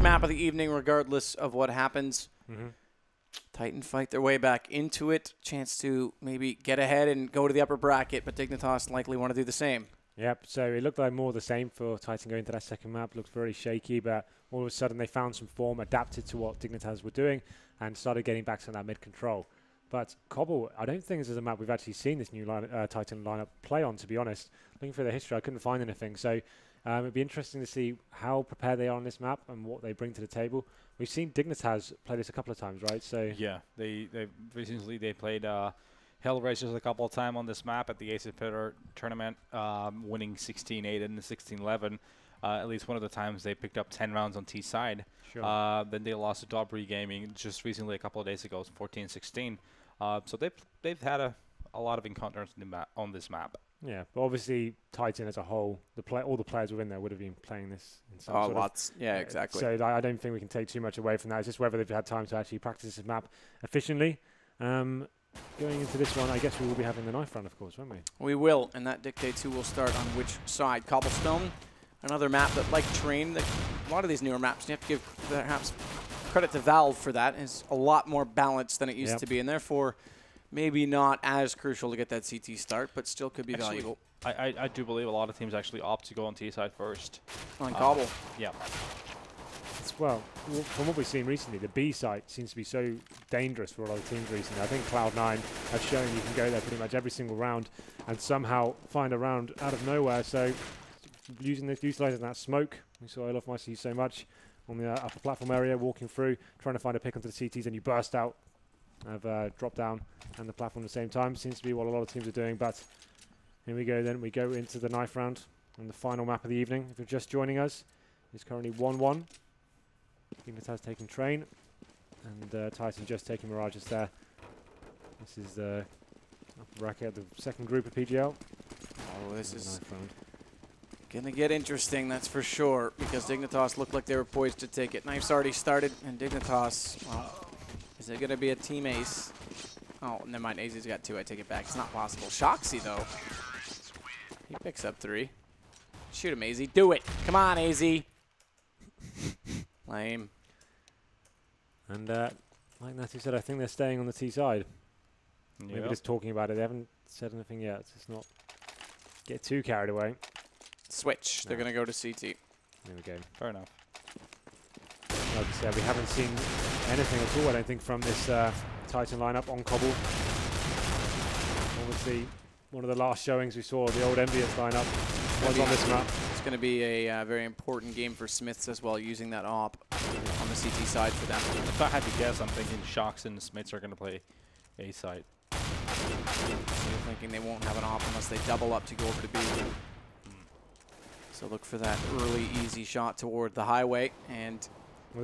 last map of the evening, regardless of what happens. Titan fight their way back into it. Chance to maybe get ahead and go to the upper bracket, but Dignitas likely want to do the same. Yep, so it looked like more the same for Titan going to that second map. Looked very shaky, but all of a sudden they found some form, adapted to what Dignitas were doing, and started getting back to that mid-control. But Cobble, I don't think this is a map we've actually seen this new Titan lineup play on, to be honest. Looking through the history, I couldn't find anything. So it'd be interesting to see how prepared they are on this map and what they bring to the table. We've seen Dignitas play this a couple of times, right? So yeah, they recently played Hellraisers a couple of times on this map at the Ace of Peter tournament, winning 16-8 and 16-11. At least one of the times they picked up 10 rounds on T side. Sure. Then they lost to Dobry Gaming just recently, a couple of days ago, 14-16. So they've had a lot of encounters on this map. Yeah, but obviously Titan as a whole, all the players within there would have been playing this in some sort lots. Yeah, exactly. So I don't think we can take too much away from that. It's just whether they've had time to actually practice this map efficiently. Going into this one, I guess we will be having the knife round, of course, won't we? We will, and that dictates who will start on which side. Cobblestone, another map that, like Train, a lot of these newer maps, you have to give perhaps credit to Valve for that, is a lot more balanced than it used to be, and therefore maybe not as crucial to get that CT start, but still could be valuable. I do believe a lot of teams actually opt to go on T side first. On Cobble. Yeah. Well, from what we've seen recently, the B site seems to be so dangerous for a lot of teams recently. I think Cloud9 have shown you can go there pretty much every single round and somehow find a round out of nowhere. So utilising that smoke, we saw I love my C so much on the upper platform area, walking through, trying to find a pick onto the CTs, and you burst out of drop down and the platform at the same time. Seems to be what a lot of teams are doing, but here we go then. We go into the knife round on the final map of the evening. If you're just joining us, it's currently 1-1. Dignitas taking Train, and Titan just taking Mirages there. This is the upper bracket, the second group of PGL. Oh, this is going to get interesting, that's for sure, because Dignitas looked like they were poised to take it. Knife's already started, and Dignitas, well, is it going to be a team ace? Oh, never mind, AZ's got 2, I take it back. It's not possible. Shoxy, though. He picks up 3. Shoot him, AZ. Do it. Come on, AZ. Lame. And like Natty said, I think they're staying on the T side. Yep. Maybe just talking about it. They haven't said anything yet. It's not get too carried away. Switch. They're going to go to CT. There we go. Fair enough. Like I said, we haven't seen anything at all, I don't think, from this Titan lineup on Cobble. Obviously, one of the last showings we saw, the old Envious lineup, was on this map. It's going to be a very important game for Smiths as well, using that op on the CT side for them. If I had to guess, I'm thinking Shocks and Smiths are going to play A side. So you're thinking they won't have an op unless they double up to go over to B. So look for that early, easy shot toward the highway and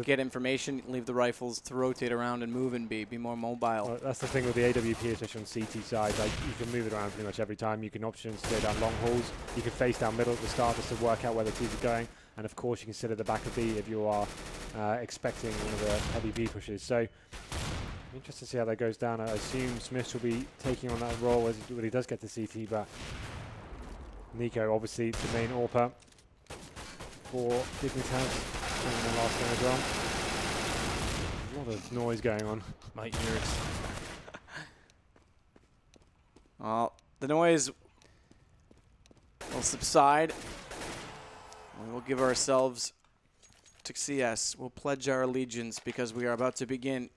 get information, leave the rifles to rotate around and move and be more mobile. Well, that's the thing with the AWP, especially on CT side. Like, you can move it around pretty much every time. You can options to go down long hauls. You can face down middle at the start just to work out where the teams are going. And of course, you can sit at the back of B if you are expecting one of the heavy B pushes. So, interesting to see how that goes down. I assume Smith will be taking on that role when he does get to CT, but Nico, obviously, the main AWPer for Dignitas. In the last game as well. A lot of noise going on. My ears. Well, the noise will subside. We will give ourselves to CS. We'll pledge our allegiance because we are about to begin.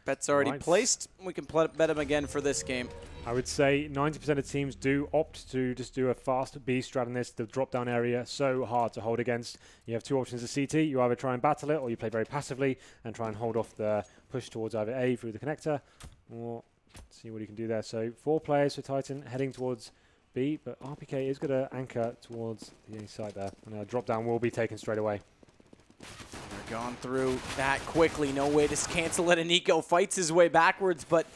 Bet's already placed. We can bet them again for this game. I would say 90% of teams do opt to just do a fast B strat in this. The drop-down area, so hard to hold against. You have 2 options of CT. You either try and battle it, or you play very passively and try and hold off the push towards either A through the connector, or see what you can do there. So 4 players for Titan heading towards B, but RPK is going to anchor towards the A side there. And a drop-down will be taken straight away. They're gone through that quickly. No way to cancel it. And Nico fights his way backwards, but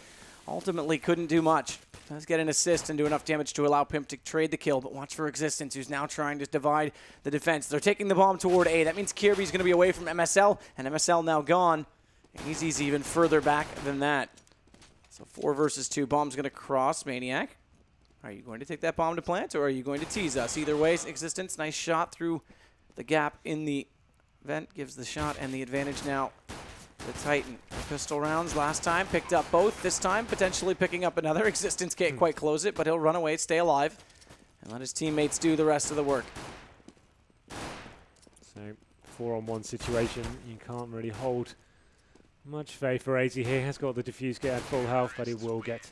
ultimately couldn't do much. Does get an assist and do enough damage to allow Pimp to trade the kill, but watch for Existence, who's now trying to divide the defense. They're taking the bomb toward A. That means Kirby's going to be away from MSL, and MSL now gone. And he's even further back than that. So 4 versus 2. Bomb's going to cross. Maniac, are you going to take that bomb to plant, or are you going to tease us? Either way, Existence, nice shot through the gap in the vent gives the shot and the advantage now to Titan. Pistol rounds last time, picked up both. This time, potentially picking up another. Existence can't quite close it, but he'll run away, stay alive, and let his teammates do the rest of the work. So, 4-on-1 situation. You can't really hold much faith for AZ here. Has got the defuse kit at full health, but he will get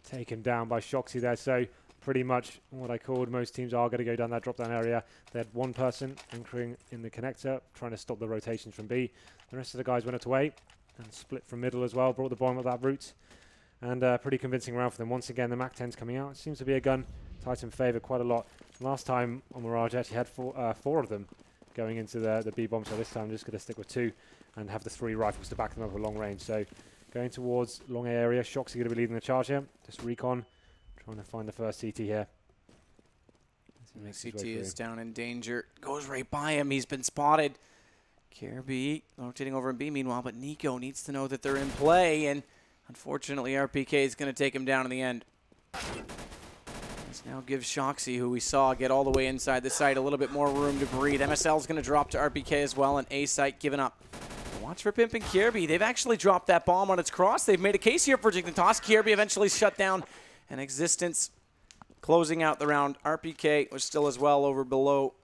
taken down by Shoxy there. So, pretty much what I called, most teams are going to go down that drop-down area. They had one person anchoring in the connector, trying to stop the rotations from B. The rest of the guys went out to A and split from middle as well, brought the bomb up that route. And pretty convincing round for them. Once again, the MAC-10's coming out. It seems to be a gun Titan favoured quite a lot. Last time on Mirage, actually had four of them going into the B bomb, so this time I'm just going to stick with 2 and have the 3 rifles to back them up at long range. So going towards long A area, Shoxy going to be leading the charge here. Just recon, trying to find the first CT here. CT is down in danger, goes right by him, he's been spotted. KRB rotating over in B meanwhile, but Nico needs to know that they're in play, and unfortunately RPK is going to take him down in the end. This now gives Shoxy, who we saw get all the way inside the site, a little bit more room to breathe. MSL is going to drop to RPK as well, and A site given up. Watch for Pimp and KRB. They've actually dropped that bomb on its cross. They've made a case here for Dignitas. KRB eventually shut down, and Existence closing out the round. RPK was still as well over below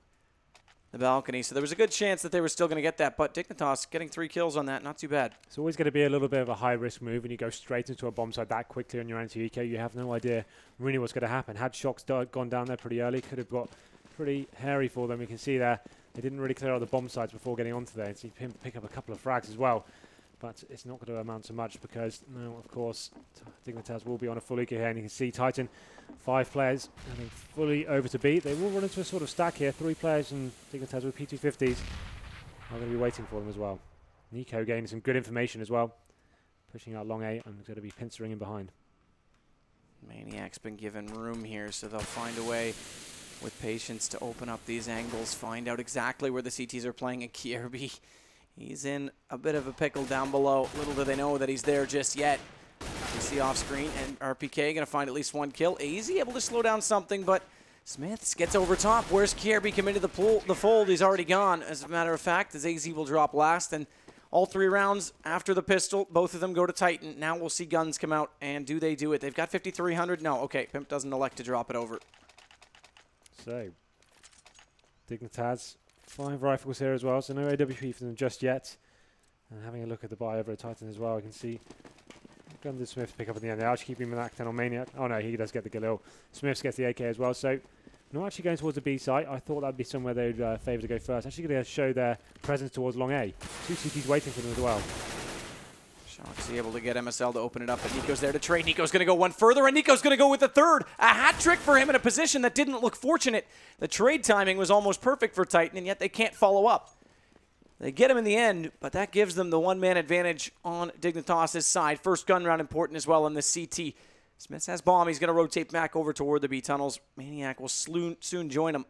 the balcony, so there was a good chance that they were still going to get that, but Dignitas getting 3 kills on that, not too bad. It's always going to be a little bit of a high-risk move when you go straight into a bomb site that quickly on your anti-eco. You have no idea really what's going to happen. Had Shox gone down there pretty early, could have got pretty hairy for them. You can see there, they didn't really clear out the bomb sites before getting onto there. So you pick up a couple of frags as well, but it's not going to amount to much because, no, of course, Dignitas will be on a full eco here, and you can see Titan, 5 players, and fully over to B. They will run into a sort of stack here. 3 players and Dignitas with P250s are going to be waiting for them as well. Nico gaining some good information as well, pushing out long A and going to be pincering in behind. Maniac's been given room here, so they'll find a way with patience to open up these angles, find out exactly where the CTs are playing, and KRB, he's in a bit of a pickle down below. Little do they know that he's there just yet. You see off screen, and RPK going to find at least 1 kill. AZ able to slow down something, but Smiths gets over top. Where's KRB committed the fold? He's already gone, as a matter of fact, as AZ will drop last. And all 3 rounds after the pistol, both of them go to Titan. Now we'll see guns come out, and do they do it? They've got 5,300. No, okay, Pimp doesn't elect to drop it over. So, Dignitas, 5 rifles here as well, so no AWP for them just yet. And having a look at the buy over at Titan as well, I can see Gunner Smith pick up at the end. They actually keep him in MAC-10 on Maniac. Oh no, he does get the Galil. Smith gets the AK as well, so not actually going towards the B site. I thought that'd be somewhere they'd favour to go first. Actually going to show their presence towards long A. 2 CTs waiting for them as well. Shoxy able to get MSL to open it up, but Nico's there to trade. Nico's going to go one further, and Nico's going to go with the 3rd. A hat trick for him in a position that didn't look fortunate. The trade timing was almost perfect for Titan, and yet they can't follow up. They get him in the end, but that gives them the 1-man advantage on Dignitas' side. First gun round important as well in the CT. Smith has bomb. He's going to rotate back over toward the B tunnels. Maniac will soon join him.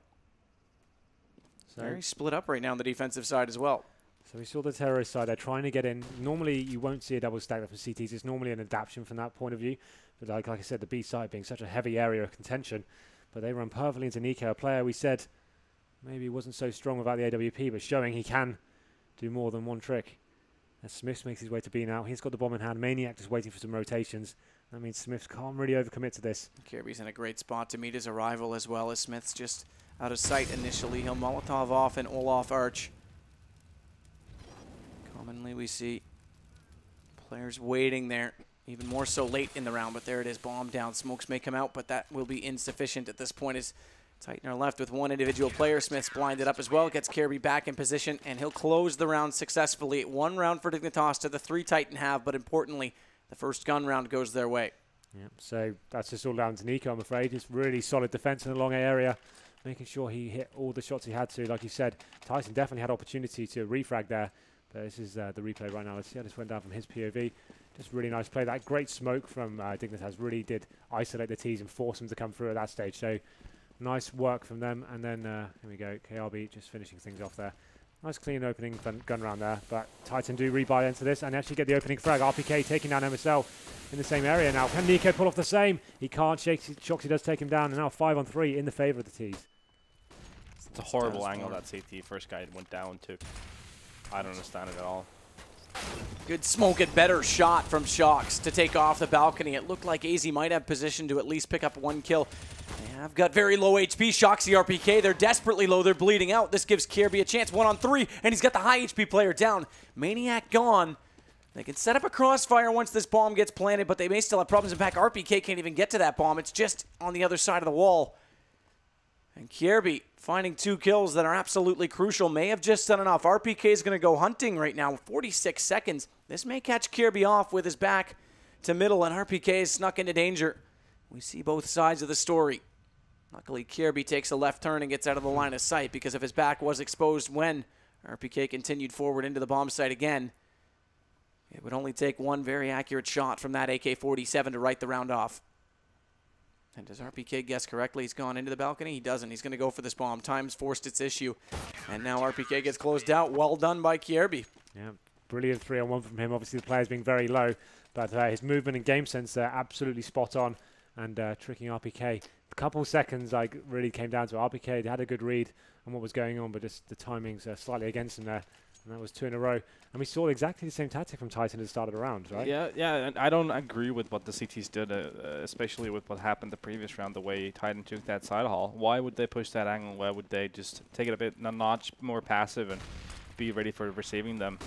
So very split up right now on the defensive side as well. So we saw the terrorist side. They're trying to get in. Normally, you won't see a double stack up from CTs. It's normally an adaptation from that point of view. But like I said, the B side being such a heavy area of contention. But they run perfectly into Nico, a player we said maybe wasn't so strong without the AWP, but showing he can do more than one trick. As Smith makes his way to B now. He's got the bomb in hand. Maniac just waiting for some rotations. That means Smith can't really overcommit to this. KRB's in a great spot to meet his arrival as well, as Smith's just out of sight initially. He'll Molotov off and Olaf Arch. Commonly we see players waiting there, even more so late in the round, but there it is, bomb down. Smokes may come out, but that will be insufficient at this point as Titan are left with 1 individual player. Smith's blinded up as well, gets KRB back in position, and he'll close the round successfully. 1 round for Dignitas to the 3 Titan have, but importantly, the first gun round goes their way. Yeah, so that's just all down to Nico, I'm afraid. It's really solid defense in the long area, making sure he hit all the shots he had to. Like you said, Tyson definitely had opportunity to refrag there, but this is the replay right now. Let's see how this went down from his POV. Just really nice play. That great smoke from Dignitas really did isolate the T's and force them to come through at that stage. So nice work from them. And then, here we go, KRB just finishing things off there. Nice clean opening gun round there. But Titan do rebuy into this and actually get the opening frag. RPK taking down MSL in the same area now. Can Nico pull off the same? He can't. Shoxy does take him down. And now 5-on-3 in the favour of the T's. It's a horrible angle that CT first guy went down to. I don't understand it at all. Good smoke and better shot from Shocks to take off the balcony. It looked like AZ might have position to at least pick up 1 kill. They have got very low HP. Shocks the RPK. They're desperately low. They're bleeding out. This gives Kirby a chance. 1 on 3, and he's got the high HP player down. Maniac gone. They can set up a crossfire once this bomb gets planted, but they may still have problems. In fact, RPK can't even get to that bomb. It's just on the other side of the wall. And Kirby finding 2 kills that are absolutely crucial. May have just done enough. RPK is going to go hunting right now. 46 seconds. This may catch Kirby off with his back to middle, and RPK is snuck into danger. We see both sides of the story. Luckily, Kirby takes a left turn and gets out of the line of sight, because if his back was exposed when RPK continued forward into the bomb site again, it would only take 1 very accurate shot from that AK-47 to write the round off. And does RPK guess correctly? He's gone into the balcony? He doesn't. He's going to go for this bomb. Time's forced its issue. And now RPK gets closed out. Well done by Kirby. Yeah, brilliant 3-on-1 from him. Obviously, the player's being very low, but his movement and game sense there absolutely spot on, and tricking RPK. A couple seconds really came down to RPK. They had a good read on what was going on, but just the timing's slightly against him there. And that was 2 in a row. And we saw exactly the same tactic from Titan at the start of the round, right? Yeah, and I don't agree with what the CTs did, especially with what happened the previous round, the way Titan took that side hall. Why would they push that angle? Why would they just take it a notch more passive and be ready for receiving them?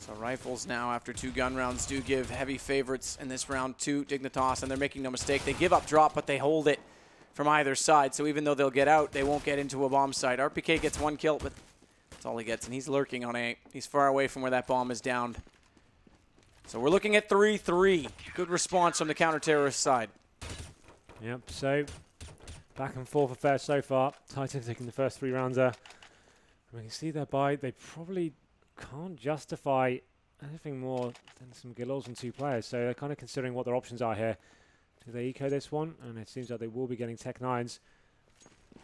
So rifles now, after 2 gun rounds, do give heavy favorites in this round to Dignitas, and they're making no mistake. They give up drop, but they hold it from either side, so even though they'll get out, they won't get into a bomb site. RPK gets 1 kill, but that's all he gets, and he's lurking on A. He's far away from where that bomb is downed. So we're looking at 3-3. Good response from the counter-terrorist side. Yep, so back and forth affair so far. Titan taking the first 3 rounds there. We can see thereby they probably can't justify anything more than some Gills and 2 players, so they're kind of considering what their options are here. Do they eco this one? And it seems like they will be getting Tech 9s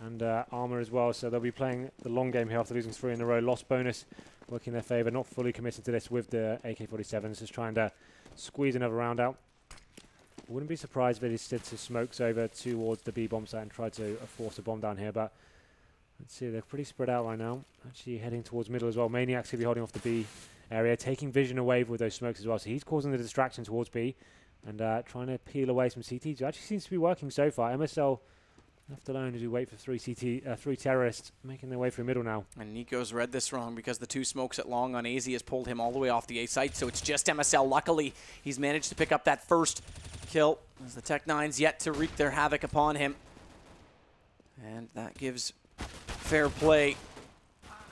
and armor as well, so they'll be playing the long game here after losing 3 in a row. Lost bonus working in their favor, not fully committed to this with the AK-47s, just trying to squeeze another round out. Wouldn't be surprised if they just did to smokes over towards the B bomb site and tried to force a bomb down here, but let's see, they're pretty spread out right now. Actually heading towards middle as well. Maniac's going to be holding off the B area, taking vision away with those smokes as well, so he's causing the distraction towards B. And trying to peel away some CTs. It actually seems to be working so far. MSL left alone as we wait for 3 terrorists making their way through middle now. And Nico's read this wrong, because the 2 smokes at long on AZ has pulled him all the way off the A site, so it's just MSL. Luckily, he's managed to pick up that first kill, as the Tech 9s yet to wreak their havoc upon him. And that gives fair play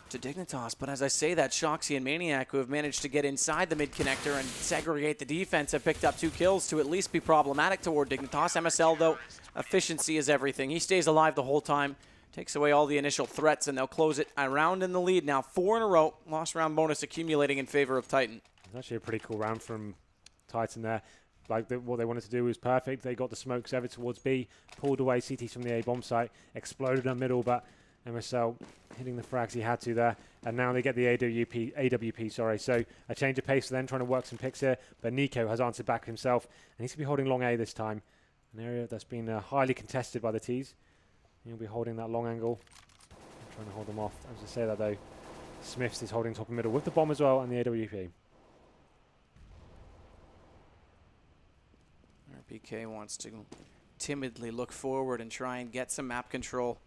to Dignitas, but as I say that, Shoxy and Maniac, who have managed to get inside the mid-connector and segregate the defense, have picked up 2 kills to at least be problematic toward Dignitas. MSL, though, efficiency is everything. He stays alive the whole time, takes away all the initial threats, and they'll close it a round in the lead. Now 4 in a row, lost round bonus accumulating in favor of Titan. It's actually a pretty cool round from Titan there. What they wanted to do was perfect. They got the smokes over towards B, pulled away CTs from the A bomb site, exploded in the middle, but MSL hitting the frags he had to there, and now they get the AWP, sorry. So a change of pace for them, trying to work some picks here, but Nico has answered back himself, and he's going to be holding long A this time, an area that's been highly contested by the Ts. He'll be holding that long angle, trying to hold them off. As I say that though, Smiths is holding top and middle with the bomb as well, and the AWP. RPK wants to timidly look forward and try and get some map control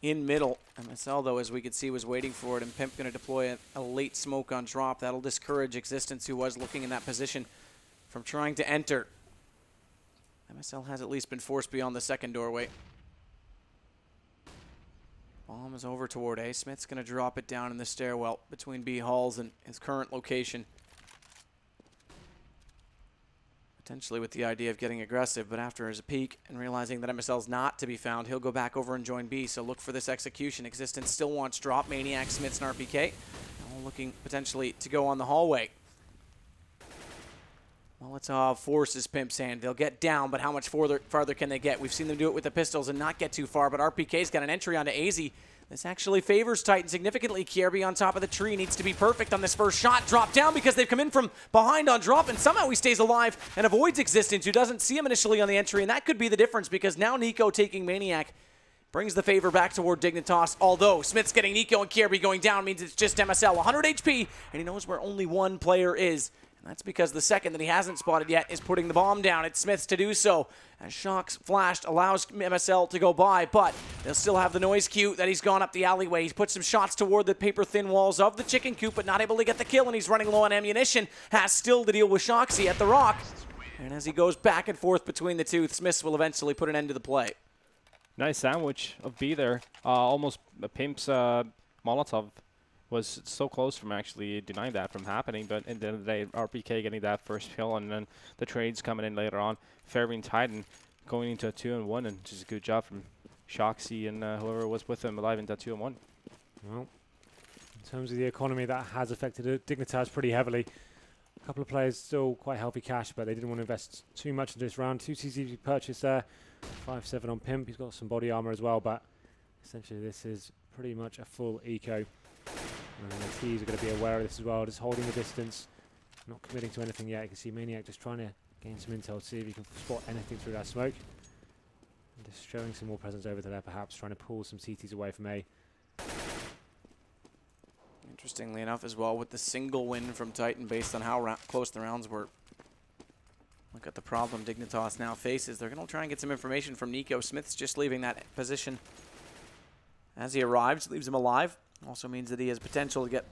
in middle. MSL, though, as we could see, was waiting for it, and Pimp going to deploy a late smoke on drop. That'll discourage Existence, who was looking in that position, from trying to enter. MSL has at least been forced beyond the second doorway. Bomb is over toward A. Smith's going to drop it down in the stairwell between B halls and his current location. Potentially with the idea of getting aggressive, but after his peek and realizing that MSL's not to be found, he'll go back over and join B, so look for this execution. Existence still wants drop. Maniac, Smiths, and RPK all looking potentially to go on the hallway. Molotov forces Pimp's hand. They'll get down, but how much farther can they get? We've seen them do it with the pistols and not get too far, but RPK's got an entry onto AZ. This actually favors Titan significantly. Kirby on top of the tree needs to be perfect on this first shot. Drop down because they've come in from behind on drop, and somehow he stays alive and avoids Existence, who doesn't see him initially on the entry, and that could be the difference, because now Nico taking Maniac brings the favor back toward Dignitas, although Smith's getting Nico and Kirby going down means it's just MSL, 100 HP, and he knows where only one player is. And that's because the second that he hasn't spotted yet is putting the bomb down. It's Smith's to do so. As Shocks flashed, allows MSL to go by, but they'll still have the noise cue that he's gone up the alleyway. He's put some shots toward the paper-thin walls of the chicken coop, but not able to get the kill, and he's running low on ammunition. Has still to deal with Shoxy at the rock. And as he goes back and forth between the two, Smiths will eventually put an end to the play. Nice sandwich of B there. Almost Pimp's Molotov was so close from actually denying that from happening, but at the end of the day, RPK getting that first kill, and then the trades coming in later on. Fairview Titan going into a 2-1, and just a good job from Shoxy and whoever was with him alive in that 2-1. Well, in terms of the economy, that has affected Dignitas pretty heavily. A couple of players still quite healthy cash, but they didn't want to invest too much in this round. 2 CCTV purchase there, 5-7 on Pimp. He's got some body armor as well, but essentially this is pretty much a full eco. And the T's are going to be aware of this as well, just holding the distance, not committing to anything yet. You can see Maniac just trying to gain some intel to see if he can spot anything through that smoke. And just showing some more presence over to there, perhaps trying to pull some CTs away from A. Interestingly enough as well, with the single win from Titan based on how close the rounds were. Look at the problem Dignitas now faces. They're going to try and get some information from Nico. Smith's just leaving that position as he arrives, leaves him alive. Also means that he has potential to get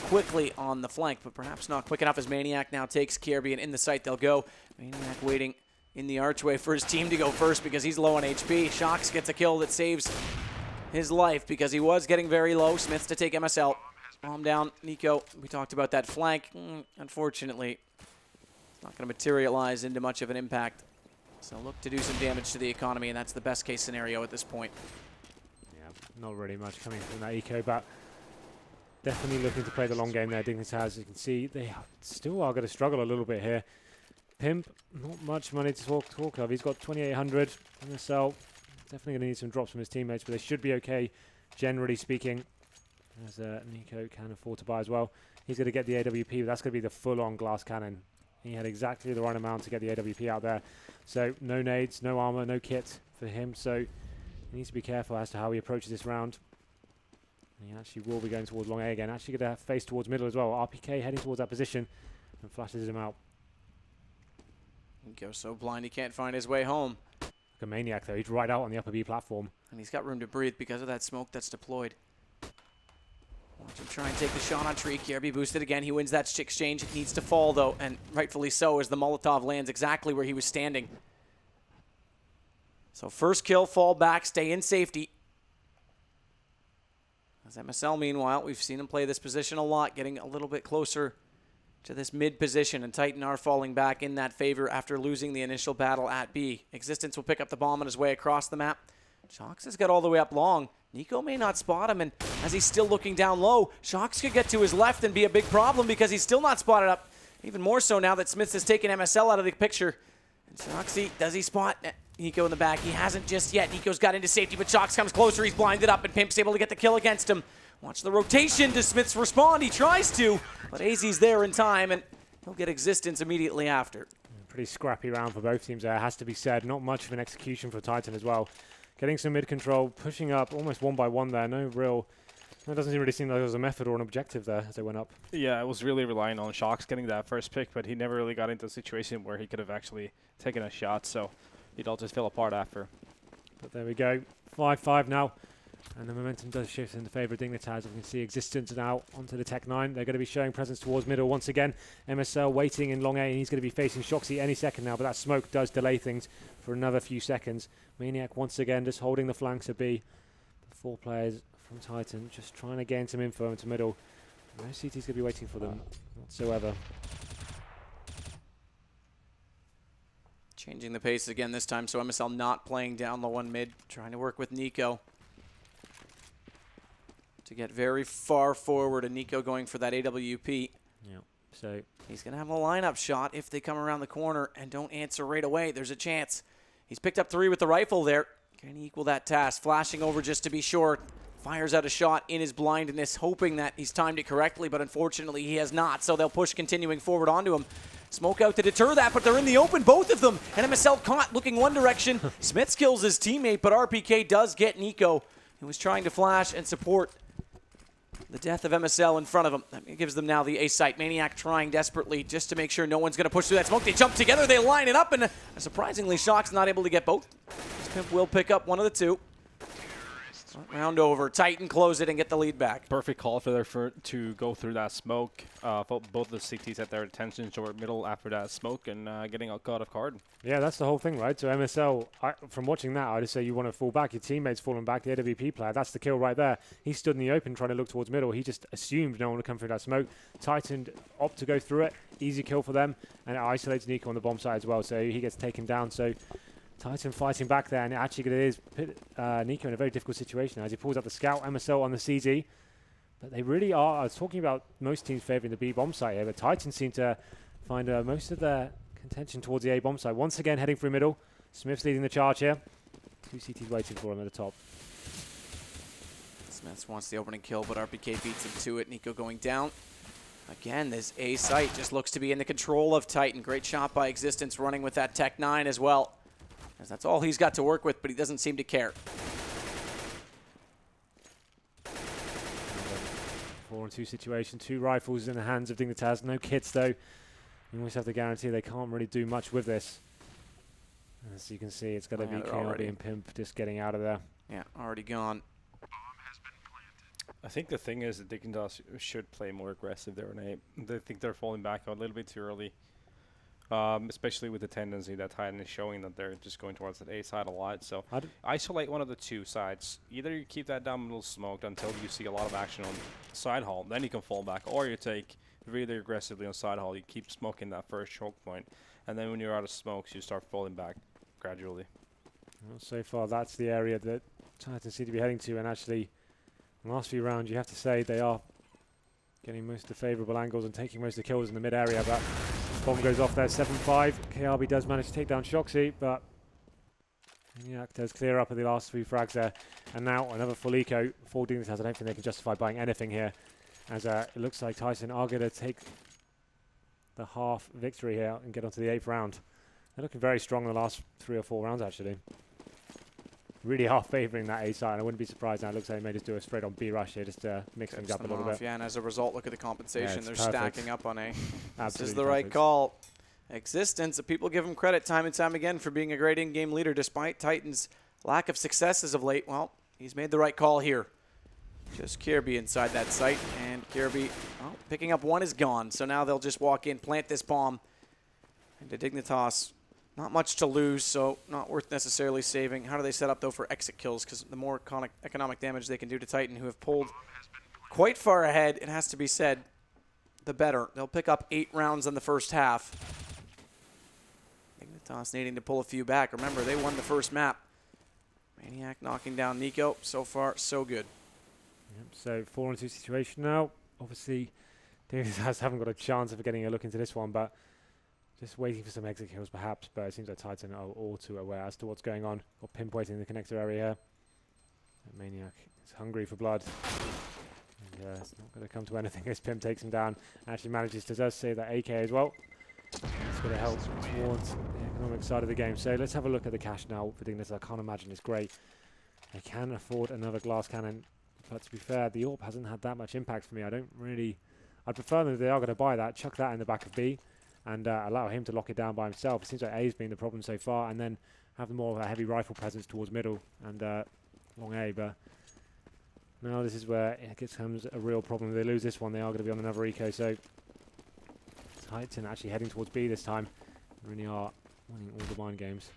quickly on the flank, but perhaps not quick enough as Maniac now takes Kirby, and in the site they'll go. Maniac waiting in the archway for his team to go first because he's low on HP. Shocks gets a kill that saves his life because he was getting very low. Smith's to take MSL. Bomb down, Nico. We talked about that flank. Unfortunately, it's not going to materialize into much of an impact. So look to do some damage to the economy, and that's the best case scenario at this point. Not really much coming from that eco, but definitely looking to play the long game there. Dignitas, as you can see, they still are going to struggle a little bit here. Pimp, not much money to talk of. He's got 2,800 MSL. Definitely going to need some drops from his teammates, but they should be okay, generally speaking, as Nico can afford to buy as well. He's going to get the AWP, but that's going to be the full-on glass cannon. He had exactly the right amount to get the AWP out there. So no nades, no armor, no kit for him, so he needs to be careful as to how he approaches this round. And he actually will be going towards long A again. Actually going to face towards middle as well. RPK heading towards that position and flashes him out. He goes so blind he can't find his way home. Like a Maniac though. He's right out on the upper B platform. And he's got room to breathe because of that smoke that's deployed. Watch him try and take the shot on Tree. Kirby boosted again. He wins that exchange. It needs to fall though, and rightfully so as the Molotov lands exactly where he was standing. So first kill, fall back, stay in safety. As MSL, meanwhile, we've seen him play this position a lot, getting a little bit closer to this mid position, and Titan are falling back in that favor after losing the initial battle at B. Existence will pick up the bomb on his way across the map. Shox has got all the way up long. Nico may not spot him, and as he's still looking down low, Shox could get to his left and be a big problem because he's still not spotted up. Even more so now that Smiths has taken MSL out of the picture. And Shoxy, does he spot Nico in the back? He hasn't just yet. Nico's got into safety, but Shox comes closer. He's blinded up, and Pimp's able to get the kill against him. Watch the rotation. Does Smiths respond? He tries to, but AZ's there in time, and he'll get Existence immediately after. Pretty scrappy round for both teams there, has to be said. Not much of an execution for Titan as well. Getting some mid control, pushing up almost one by one there. It doesn't really seem like there was a method or an objective there as they went up. Yeah, it was really relying on Shocks getting that first pick, but he never really got into a situation where he could have actually taken a shot, so it all just fell apart after. But there we go, 5-5 now. And the momentum does shift in the favour of Dignitas. You can see Existence now onto the Tech 9. They're going to be showing presence towards middle once again. MSL waiting in long A, and he's going to be facing Shoxy any second now, but that smoke does delay things for another few seconds. Maniac once again just holding the flanks of B. The 4 players from Titan just trying to gain some info into middle. No CT's going to be waiting for them whatsoever. Changing the pace again this time, so MSL not playing down low on mid, trying to work with Nico to get very far forward, and Nico going for that AWP. Yeah, so he's going to have a lineup shot if they come around the corner and don't answer right away. There's a chance. He's picked up 3 with the rifle there. Can he equal that task? Flashing over just to be sure. Fires out a shot in his blindness, hoping that he's timed it correctly, but unfortunately he has not, so they'll push continuing forward onto him. Smoke out to deter that, but they're in the open, both of them. And MSL caught, looking one direction. Smith kills his teammate, but RPK does get Nico, who was trying to flash and support the death of MSL in front of him. That gives them now the A site. Maniac trying desperately just to make sure no one's going to push through that smoke. They jump together, they line it up, and surprisingly, Shock's not able to get both. Pimp will pick up one of the two. Round over. Titan close it and get the lead back. Perfect call for there to go through that smoke. Both the CTs at their attention toward middle after that smoke and getting out of card. Yeah, that's the whole thing, right? So MSL, from watching that, I'd just say you want to fall back. Your teammate's falling back. The AWP player, that's the kill right there. He stood in the open trying to look towards middle. He just assumed no one would come through that smoke. Titan opt to go through it. Easy kill for them. And it isolates Nico on the bomb side as well. So he gets taken down. So Titan fighting back there, and actually it is Nico in a very difficult situation as he pulls out the scout. MSL on the CZ. But they really are. I was talking about most teams favouring the B bomb site here, but Titan seem to find most of their contention towards the A bomb site. Once again, heading through middle. Smith's leading the charge here. 2 CTs waiting for him at the top. Smith wants the opening kill, but RPK beats him to it. Nico going down. Again, this A site just looks to be in the control of Titan. Great shot by Existence, running with that Tech 9 as well. As that's all he's got to work with, but he doesn't seem to care. 4-on-2 situation. 2 rifles in the hands of Dignitas. No kits, though. You always have to guarantee they can't really do much with this. As you can see, it's got to be KRB and Pimp just getting out of there. Yeah, already gone. I think the thing is that Dignitas should play more aggressive there. And they think they're falling back a little bit too early. Especially with the tendency that Titan is showing that they're just going towards that A side a lot. So isolate one of the 2 sides. Either you keep that down middle smoked until you see a lot of action on side hall, then you can fall back, or you take really aggressively on side hall. You keep smoking that first choke point, and then when you're out of smokes, you start falling back gradually. Well, so far, that's the area that Titan seem to be heading to, and actually, in the last few rounds, you have to say they are getting most of the favourable angles and taking most of the kills in the mid area, but bomb goes off there, 7-5. KRB does manage to take down Shoxy, but Maniac does clear up at the last 3 frags there. And now another full eco for Dignitas. I don't think they can justify buying anything here, as it looks like Titan are going to take the half victory here and get onto the 8th round. They're looking very strong in the last 3 or 4 rounds, actually. Really are favouring that A side. I wouldn't be surprised now. It looks like they may just do a straight on B rush here, just to mix things up a little bit. Yeah, and as a result, look at the compensation. They're perfect. stacking up on A. This is the perfect. right call. Existence, people give him credit time and time again for being a great in-game leader despite Titan's lack of successes of late. Well, he's made the right call here. Just Kirby inside that site, and Kirby picking up 1 is gone. So now they'll just walk in, plant this bomb into Dignitas. Not much to lose, so not worth necessarily saving. How do they set up, though, for exit kills? Because the more economic damage they can do to Titan, who have pulled quite far ahead, it has to be said, the better. They'll pick up 8 rounds in the first half. Dignitas needing to pull a few back. Remember, they won the first map. Maniac knocking down Nico. So far, so good. Yep, so 4-on-2 situation now. Obviously, Dignitas haven't got a chance of getting a look into this one, but just waiting for some exit kills perhaps, but it seems like Titan are all too aware as to what's going on. Got Pimp waiting in the connector area here. And Maniac is hungry for blood. And it's not going to come to anything as Pimp takes him down. Actually manages to just save that AK as well. It's going to help towards the economic side of the game. So let's have a look at the cash now for Dignitas. I can't imagine it's great. They can afford another glass cannon, but to be fair, the AWP hasn't had that much impact for me. I'd prefer them if they are going to buy that, chuck that in the back of B, and allow him to lock it down by himself. It seems like A's been the problem so far, and then have more of a heavy rifle presence towards middle and long A. But now this is where it becomes a real problem. If they lose this one, they are going to be on another eco. So Titan actually heading towards B this time. Really are winning all the mind games.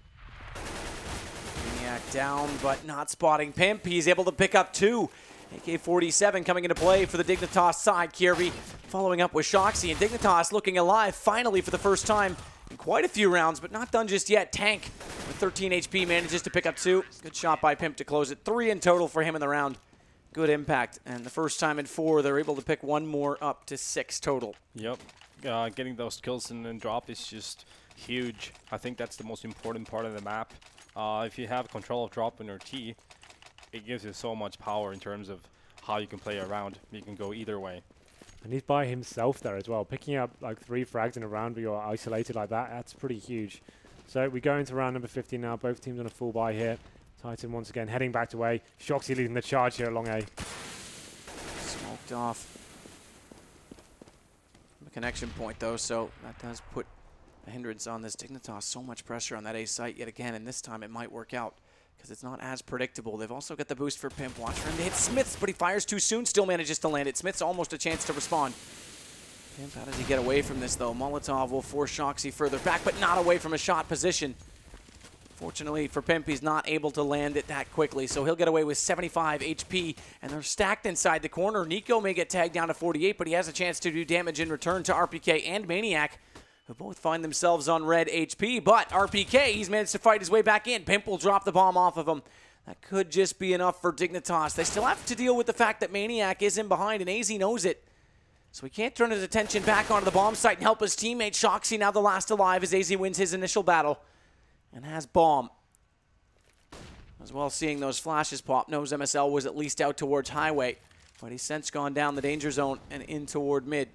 Maniac down, but not spotting Pimp. He's able to pick up 2. AK-47 coming into play for the Dignitas side. Kirby following up with Shoxy, and Dignitas looking alive finally for the first time in quite a few rounds, but not done just yet. Tank with 13 HP manages to pick up 2. Good shot by Pimp to close it. 3 in total for him in the round. Good impact, and the first time in 4, they're able to pick 1 more up to 6 total. Yep. Getting those kills and then drop is just huge. I think that's the most important part of the map. If you have control of drop in your T, it gives you so much power in terms of how you can play around. You can go either way. And he's by himself there as well. Picking up like 3 frags in a round where you're isolated like that, that's pretty huge. So we go into round number 15 now. Both teams on a full buy here. Titan once again heading back to A. Shoxy leading the charge here along A. Smoked off the connection point though, so that does put a hindrance on this Dignitas. So much pressure on that A site yet again, and this time it might work out because it's not as predictable. They've also got the boost for Pimp. Watch for him to hit Smiths, but he fires too soon, still manages to land it. Smiths almost a chance to respond. Pimp, how does he get away from this though? Molotov will force Shoxy further back, but not away from a shot position. Fortunately for Pimp, he's not able to land it that quickly, so he'll get away with 75 HP, and they're stacked inside the corner. Nico may get tagged down to 48, but he has a chance to do damage in return to RPK and Maniac, who both find themselves on red HP, but RPK, he's managed to fight his way back in. Pimp will drop the bomb off of him. That could just be enough for Dignitas. They still have to deal with the fact that Maniac is in behind, and AZ knows it. So he can't turn his attention back onto the bomb site and help his teammate. Shoxy now the last alive as AZ wins his initial battle and has bomb. As well, seeing those flashes pop, knows MSL was at least out towards highway, but he's since gone down the danger zone and in toward mid.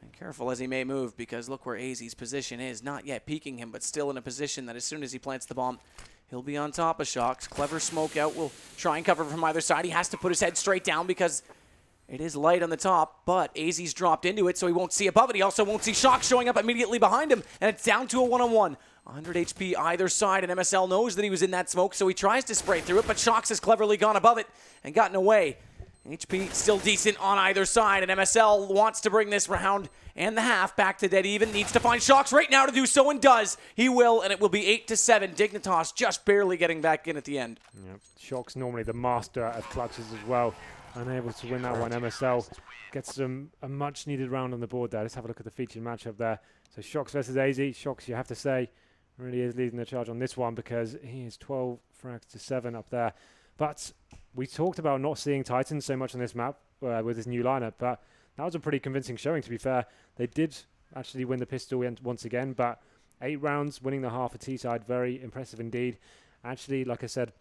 And careful as he may move, because look where AZ's position is. Not yet peeking him, but still in a position that as soon as he plants the bomb, he'll be on top of Shox. Clever smoke out will try and cover from either side. He has to put his head straight down because it is light on the top, but AZ's dropped into it, so he won't see above it. He also won't see Shox showing up immediately behind him, and it's down to a one-on-one. 100 HP either side, and MSL knows that he was in that smoke, so he tries to spray through it, but Shox has cleverly gone above it and gotten away. HP still decent on either side, and MSL wants to bring this round and the half back to dead even. Needs to find Shox right now to do so, and does. He will, and it will be 8-7. Dignitas just barely getting back in at the end. Yep. Shox normally the master of clutches as well. Unable to win that one. MSL gets a much needed round on the board there. Let's have a look at the featured matchup there. So Shox versus AZ. Shox, you have to say, really is leading the charge on this one because he is 12 frags to 7 up there. But we talked about not seeing Titans so much on this map with his new lineup, but that was a pretty convincing showing, to be fair. They did actually win the pistol once again, but 8 rounds, winning the half of T-side, very impressive indeed. Actually, like I said,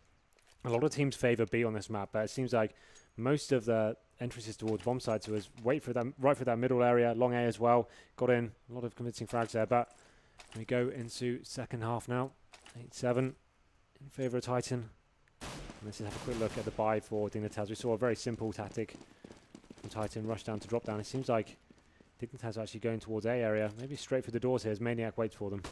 a lot of teams favor B on this map, but it seems like most of the entrances towards bomb side, so it was wait for them right for that middle area, long A as well. Got in a lot of convincing frags there, but we go into second half now. 8-7 in favor of Titan. And let's just have a quick look at the buy for Dignitas. We saw a very simple tactic from Titan, rush down to drop down. It seems like Dignitas are actually going towards A area, maybe straight for the doors here as Maniac waits for them.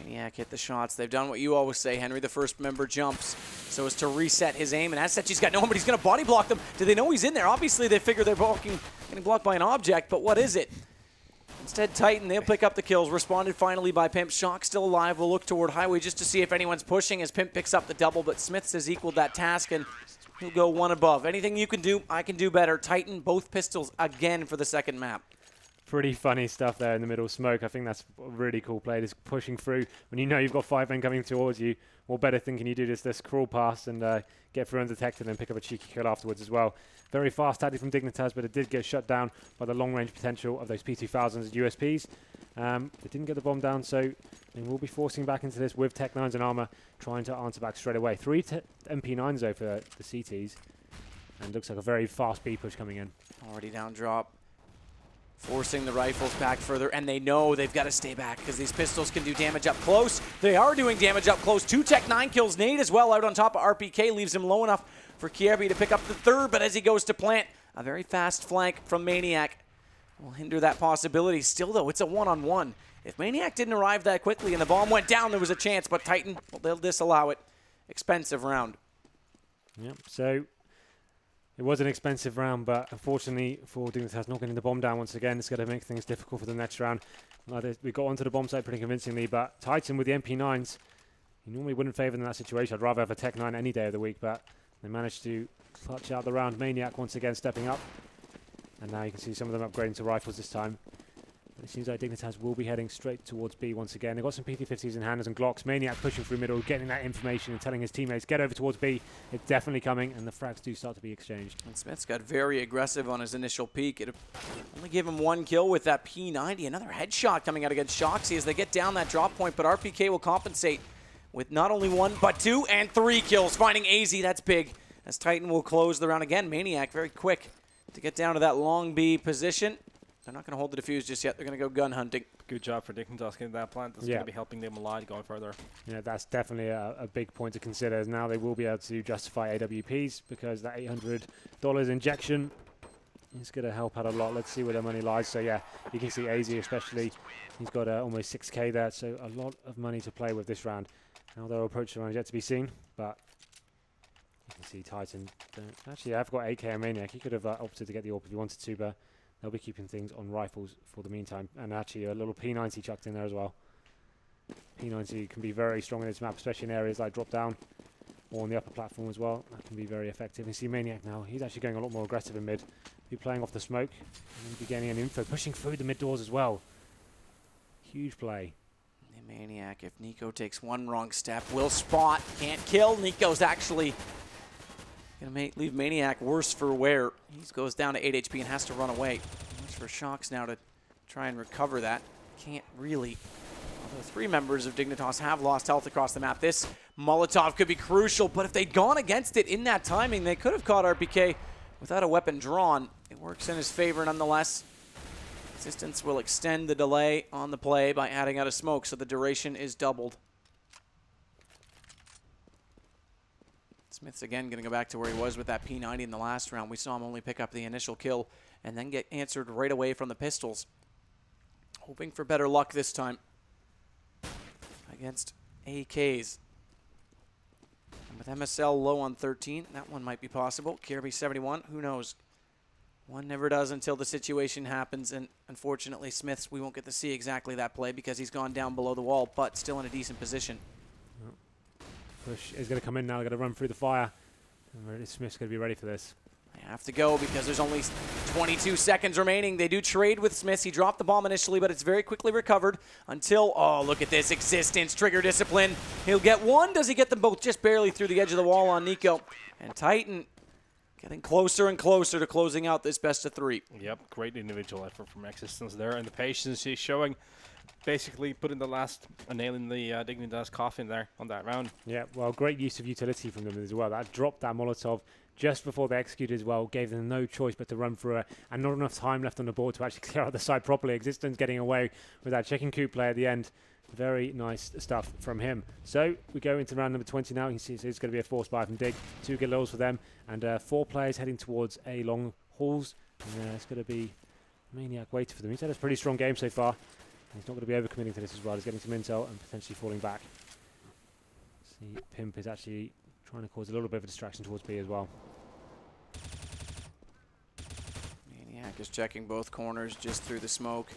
Maniac hit the shots. They've done what you always say, Henry. The first member jumps so as to reset his aim. And as such, he's got no one, but he's going to body block them. Do they know he's in there? Obviously, they figure they're getting blocked by an object, but what is it? Instead, Titan, they'll pick up the kills. Responded finally by Pimp. Shock still alive. We'll look toward highway just to see if anyone's pushing as Pimp picks up the double, but Smiths has equaled that task, and he'll go one above. Anything you can do, I can do better. Titan, both pistols again for the second map. Pretty funny stuff there in the middle smoke. I think that's a really cool play, just pushing through. When you know you've got 5 men coming towards you, what better thing can you do this crawl past and get through undetected and pick up a cheeky kill afterwards as well. Very fast tactic from Dignitas, but it did get shut down by the long-range potential of those P2000s USPs. They didn't get the bomb down, so they will be forcing back into this with Tech 9s and armor, trying to answer back straight away. 3 MP9s though for the CTs, and looks like a very fast B push coming in. Already down drop. Forcing the rifles back further, and they know they've got to stay back because these pistols can do damage up close. They are doing damage up close. 2 Tech 9 kills. Nade as well out on top of RPK leaves him low enough for Kievi to pick up the third, but as he goes to plant, a very fast flank from Maniac will hinder that possibility. Still, though, it's a one-on-one. If Maniac didn't arrive that quickly and the bomb went down, there was a chance, but Titan, well, they'll disallow it. Expensive round. Yep, so it was an expensive round, but unfortunately for Dignitas not getting the bomb down once again, it's going to make things difficult for the next round. We got onto the bomb site pretty convincingly, but Titan with the MP9s, you normally wouldn't favour them in that situation. I'd rather have a Tech 9 any day of the week, but they managed to clutch out the round. Maniac once again stepping up, and now you can see some of them upgrading to rifles this time. But it seems like Dignitas will be heading straight towards B once again. They've got some PT-50s in hand and Glocks. Maniac pushing through middle, getting that information and telling his teammates, get over towards B. It's definitely coming, and the frags do start to be exchanged. And Smith's got very aggressive on his initial peak. It only gave him 1 kill with that P90. Another headshot coming out against Shoxy as they get down that drop point, but RPK will compensate with not only 1, but 2 and 3 kills, finding AZ. That's big, as Titan will close the round again. Maniac very quick to get down to that long B position. They're not going to hold the defuse just yet. They're going to go gun hunting. Good job for Dignitas getting that plant. That's going to be helping them a lot going further. Yeah, that's definitely a big point to consider. As now they will be able to justify AWPs because that $800 injection is going to help out a lot. Let's see where their money lies. So yeah, you can see AZ especially. He's got almost 6K there, so a lot of money to play with this round. How they'll approach the round is yet to be seen, but you can see Titan. Actually, I've got 8K on Maniac. He could have opted to get the AWP if he wanted to, but they'll be keeping things on rifles for the meantime. And actually a little P90 chucked in there as well. P90 can be very strong in this map, especially in areas like drop down or on the upper platform as well. That can be very effective. You see Maniac now, he's actually going a lot more aggressive in mid. Be playing off the smoke and be getting an info, pushing through the mid doors as well. Huge play. The Maniac, if Nico takes one wrong step, will spot, can't kill. Nico's actually going to leave Maniac worse for wear. He goes down to 8 HP and has to run away. Much for Shocks now to try and recover that. Can't really. Although 3 members of Dignitas have lost health across the map. This Molotov could be crucial, but if they'd gone against it in that timing, they could have caught RPK without a weapon drawn. It works in his favor nonetheless. Assistance will extend the delay on the play by adding out a smoke, so the duration is doubled. Smith's again going to go back to where he was with that P90 in the last round. We saw him only pick up the initial kill and then get answered right away from the pistols. Hoping for better luck this time against AKs. And with MSL low on 13, that one might be possible. Kirby 71, who knows? One never does until the situation happens, and unfortunately Smith's, we won't get to see exactly that play because he's gone down below the wall, but still in a decent position. Push is going to come in now. They're going to run through the fire. And Smith's going to be ready for this. They have to go because there's only 22 seconds remaining. They do trade with Smiths. He dropped the bomb initially, but it's very quickly recovered until, oh, look at this. Existence, trigger discipline. He'll get one. Does he get them both? Just barely through the edge of the wall on Nico. And Titan getting closer and closer to closing out this best of 3. Yep, great individual effort from Existence there, and the patience he's showing, basically putting the last nail in the Dignitas coffin there on that round. Yeah, well, great use of utility from them as well. That dropped that Molotov just before they executed as well, gave them no choice but to run through it, and not enough time left on the board to actually clear out the side properly. Existence getting away with that chicken coop play at the end. Very nice stuff from him. So we go into round number 20 now. You can see it's going to be a force buy from Dig. 2 good levels for them, and 4 players heading towards A long halls. And it's going to be Maniac waiting for them. He's had a pretty strong game so far. He's not going to be overcommitting to this as well. He's getting some intel and potentially falling back. See, Pimp is actually trying to cause a little bit of a distraction towards B as well. Maniac is checking both corners just through the smoke,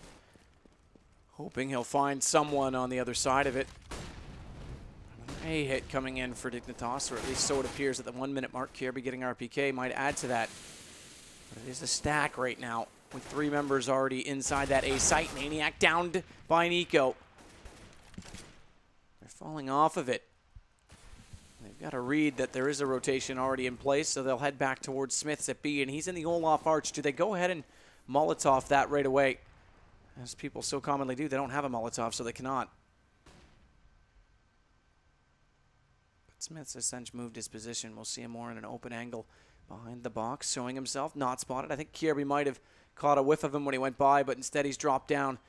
hoping he'll find someone on the other side of it. A hit coming in for Dignitas, or at least so it appears at the 1 minute mark. Kirby getting RPK might add to that. But it is a stack right now with 3 members already inside that A site. Maniac downed by Nico. They're falling off of it. They've got to read that there is a rotation already in place, so they'll head back towards Smith's at B, and he's in the Olaf Arch. Do they go ahead and Molotov that right away? As people so commonly do, they don't have a Molotov, so they cannot. But Smith's essentially moved his position. We'll see him more in an open angle behind the box, showing himself, not spotted. I think Kirby might have caught a whiff of him when he went by, but instead he's dropped down.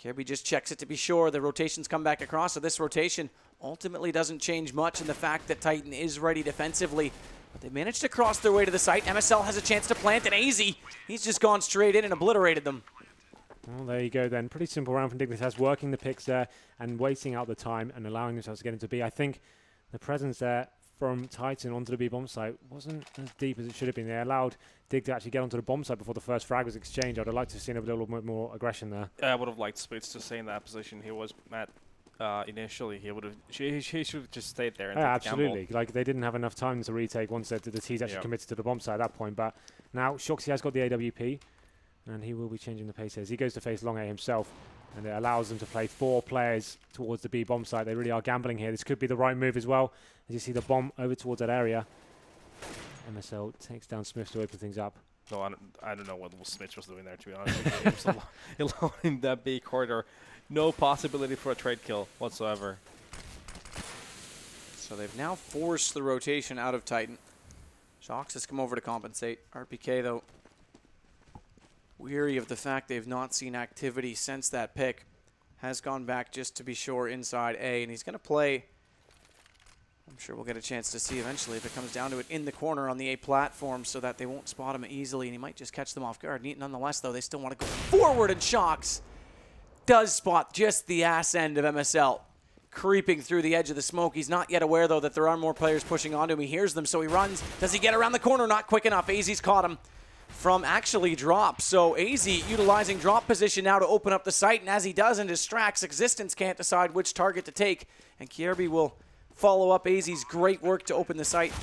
Kirby just checks it to be sure. The rotations come back across, so this rotation ultimately doesn't change much in the fact that Titan is ready defensively. But they managed to cross their way to the site. MSL has a chance to plant, and AZ, he's just gone straight in and obliterated them. Well, there you go then. Pretty simple round from Dignitas, working the picks there and waiting out the time and allowing themselves to get into B. I think the presence there from Titan onto the B bomb site wasn't as deep as it should have been. They allowed Dig to actually get onto the bomb site before the first frag was exchanged. I'd have liked to have seen a little bit more aggression there. I would have liked Spitz to stay in that position he was at initially. He would have. He should have just stayed there. And absolutely. Like they didn't have enough time to retake once the T's actually committed to the bomb site at that point. But now Shoxy has got the AWP, and he will be changing the pace as he goes to face Long A himself. And it allows them to play 4 players towards the B bomb site. They really are gambling here. This could be the right move as well. As you see the bomb over towards that area. MSL takes down Smith to open things up. No, I don't know what Smith was doing there, to be honest. He was alone in that B corridor. No possibility for a trade kill whatsoever. So they've now forced the rotation out of Titan. Shox has come over to compensate. RPK, though, weary of the fact they've not seen activity since that pick. Has gone back just to be sure inside A, and he's going to play, I'm sure we'll get a chance to see eventually if it comes down to it, in the corner on the A platform so that they won't spot him easily, and he might just catch them off guard. Nonetheless, though, they still want to go forward, and Shox does spot just the ass end of MSL creeping through the edge of the smoke. He's not yet aware, though, that there are more players pushing onto him. He hears them, so he runs. Does he get around the corner? Not quick enough. AZ's caught him from actually drop. So AZ utilizing drop position now to open up the site, and as he does and distracts, Existence can't decide which target to take, and Kierby will follow up AZ's great work to open the site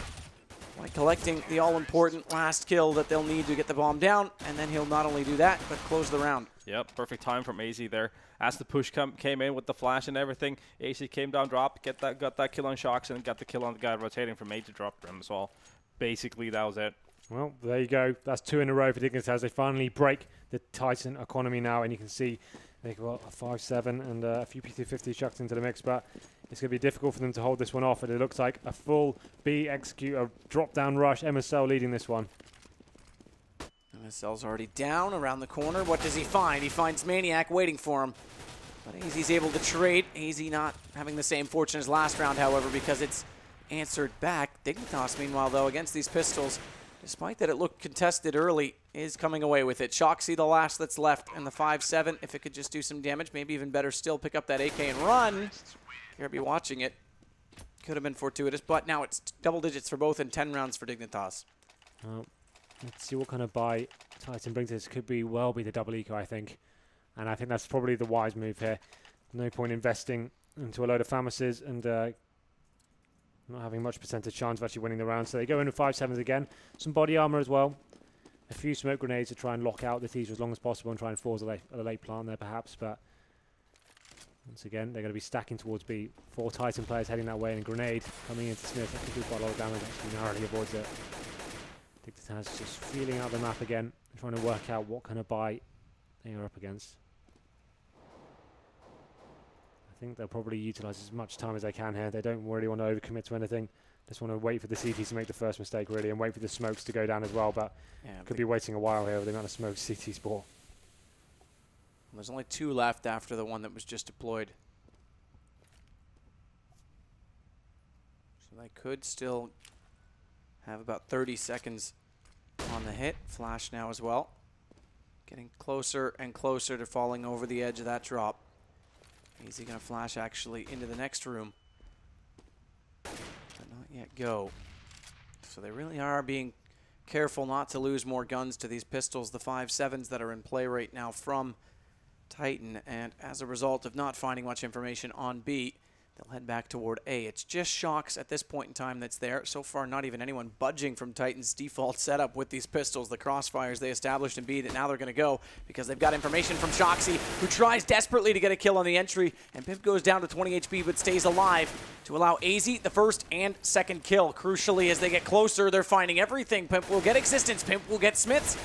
by collecting the all-important last kill that they'll need to get the bomb down, and then he'll not only do that, but close the round. Yep, perfect time from AZ there. As the push came in with the flash and everything, AZ came down, drop, got that kill on Shox, and got the kill on the guy rotating from A to drop him as well. Basically, that was it. Well, there you go. That's 2 in a row for Dignitas. They finally break the Titan economy now, and you can see they've got a 5-7 and a few P250 chucked into the mix, but it's going to be difficult for them to hold this one off, and it looks like a full B execute, a drop-down rush. MSL leading this one. MSL's already down around the corner. What does he find? He finds Maniac waiting for him. But AZ's able to trade. AZ not having the same fortune as last round, however, because it's answered back. Dignitas, meanwhile, though, against these pistols, despite that it looked contested early, is coming away with it. Shoxy, the last that's left, and the 5-7. If it could just do some damage, maybe even better still, pick up that AK and run. You're be watching it. Could have been fortuitous, but now it's double digits for both and 10 rounds for Dignitas. Let's see what kind of buy Titan brings us. Could be well be the double eco, I think. And I think that's probably the wise move here. No point investing into a load of Famases and not having much percentage chance of actually winning the round. So they go in with 5-7s again. Some body armor as well. A few smoke grenades to try and lock out the teaser as long as possible and try and force a late plant there perhaps. But once again, they're going to be stacking towards B. 4 Titan players heading that way, and a grenade coming into Smith. That could do quite a lot of damage. Actually narrowly avoids it. Dignitas just feeling out the map again, trying to work out what kind of buy they are up against. I think they'll probably utilize as much time as they can here. They don't really want to overcommit to anything. Just want to wait for the CTs to make the first mistake, really, and wait for the smokes to go down as well. But yeah, could be waiting a while here with the amount of smoke CTs bought. There's only 2 left after the one that was just deployed. So they could still have about 30 seconds on the hit. Flash now as well. Getting closer and closer to falling over the edge of that drop. Is he going to flash actually into the next room? But not yet go. So they really are being careful not to lose more guns to these pistols, the 5-7s that are in play right now from Titan. And as a result of not finding much information on B, they'll head back toward A. It's just Shox at this point in time that's there. So far, not even anyone budging from Titan's default setup with these pistols, the crossfires they established in B, that now they're going to go because they've got information from Shoxy, who tries desperately to get a kill on the entry, and Pimp goes down to 20 HP but stays alive to allow AZ the first and second kill. Crucially, as they get closer, they're finding everything. Pimp will get Existence, Pimp will get Smiths,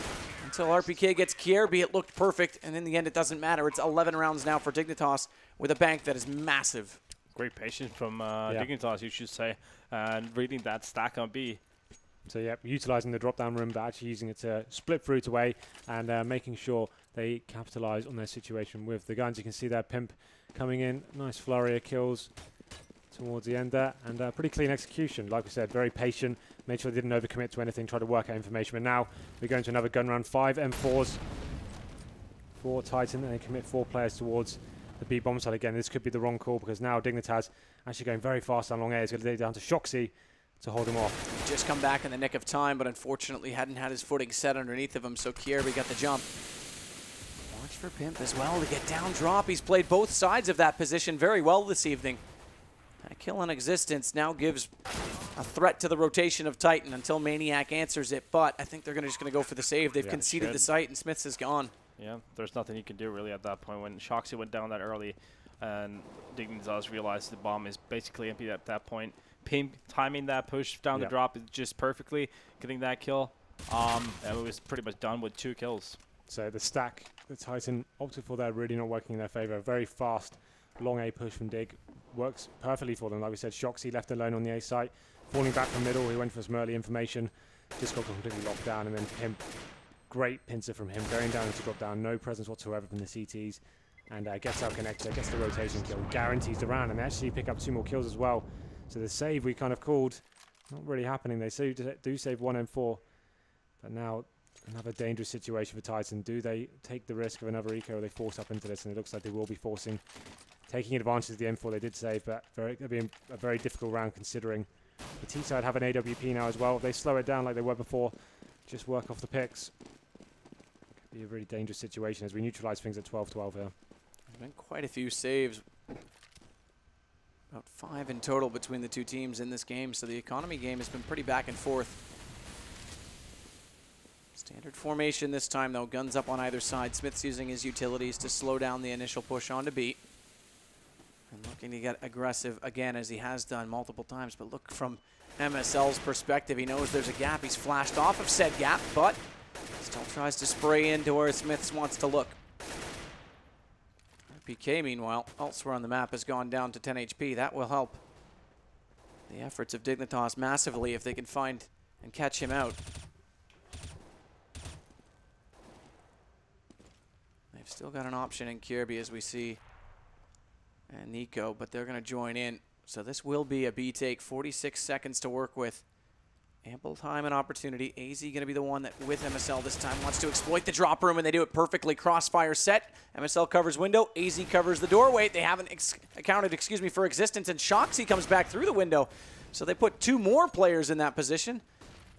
until RPK gets Kierby. It looked perfect, and in the end, it doesn't matter. It's 11 rounds now for Dignitas with a bank that is massive. Great patience from Dignitas, you should say, and reading that stack on B. So yeah, utilising the drop-down room, but actually using it to split through to A, and making sure they capitalise on their situation with the guns. You can see that Pimp coming in, nice flurry of kills towards the end there, and pretty clean execution. Like we said, very patient, made sure they didn't overcommit to anything, tried to work out information. But now we're going to another gun round, 5 M4s for Titan, and they commit 4 players towards the B bomb side again. This could be the wrong call because now Dignitas actually going very fast down long A. He's going to lay down to Shoxy to hold him off. Just come back in the nick of time, but unfortunately hadn't had his footing set underneath of him, so Kierby got the jump. Watch for Pimp as well to get down drop. He's played both sides of that position very well this evening. That kill on Existence now gives a threat to the rotation of Titan until Maniac answers it, but I think they're just going to go for the save. They've conceded the site, and Smiths is gone. Yeah, there's nothing you can do really at that point. When Shoxy went down that early and Dignitas realized the bomb is basically empty at that point. Pimp timing that push down the drop just perfectly, getting that kill. And it was pretty much done with 2 kills. So the stack the Titan opted for there really not working in their favor. Very fast, long A push from Dig. Works perfectly for them. Like we said, Shoxy left alone on the A site. Falling back from middle, he went for some early information. Just got completely locked down, and then Pimp Great pincer from him, going down into drop down, no presence whatsoever from the CTs, and gets out connector, gets the rotation kill, guarantees the round, and they actually pick up 2 more kills as well. So the save we kind of called, not really happening. They do save 1 M4, but now another dangerous situation for Titan. Do they take the risk of another eco, or they force up into this? And it looks like they will be taking advantage of the M4 they did save, but it'll be a very difficult round considering the T side have an AWP now as well. If they slow it down like they were before, just work off the picks. Could be a really dangerous situation as we neutralize things at 12-12 here. There's been quite a few saves. About 5 in total between the two teams in this game, so the economy game has been pretty back and forth. Standard formation this time, though. Guns up on either side. Smith's using his utilities to slow down the initial push onto B. And looking to get aggressive again, as he has done multiple times. But look, from MSL's perspective, he knows there's a gap. He's flashed off of said gap, but still tries to spray into where Smiths wants to look. PK, meanwhile, elsewhere on the map, has gone down to 10 HP. That will help the efforts of Dignitas massively if they can find and catch him out. They've still got an option in Kirby, as we see, and Nico, but they're going to join in. So this will be a B take. 46 seconds to work with. Ample time and opportunity. AZ going to be the one that, with MSL this time, wants to exploit the drop room, and they do it perfectly. Crossfire set. MSL covers window. AZ covers the doorway. They haven't accounted, for existence, and Shoxy comes back through the window. So they put 2 more players in that position.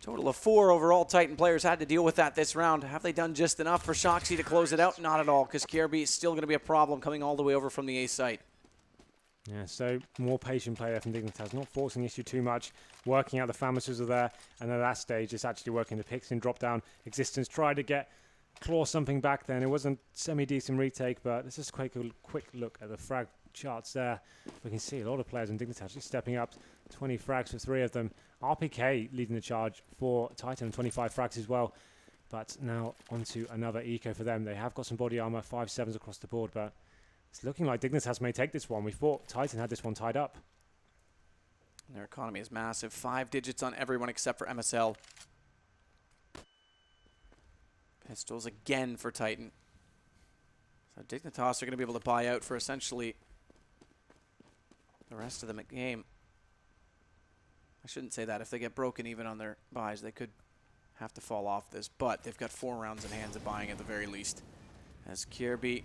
Total of 4 overall Titan players had to deal with that this round. Have they done just enough for Shoxy to close it out? Not at all, because KRB is still going to be a problem coming all the way over from the A site. Yeah, so more patient player from Dignitas, not forcing the issue too much, working out the Famishes are there, and at that stage it's actually working the picks in drop down. Existence tried to claw something back then. It wasn't semi-decent retake, but let's just quick look at the frag charts there. We can see a lot of players in Dignitas actually stepping up. 20 frags for 3 of them. RPK leading the charge for Titan, 25 frags as well. But now onto another eco for them. They have got some body armor, 5-7s across the board, but it's looking like Dignitas may take this one. We thought Titan had this one tied up. Their economy is massive. 5 digits on everyone except for MSL. Pistols again for Titan. So Dignitas are going to be able to buy out for essentially the rest of the game. I shouldn't say that. If they get broken even on their buys, they could have to fall off this. But they've got 4 rounds in hands of buying at the very least. As Kirby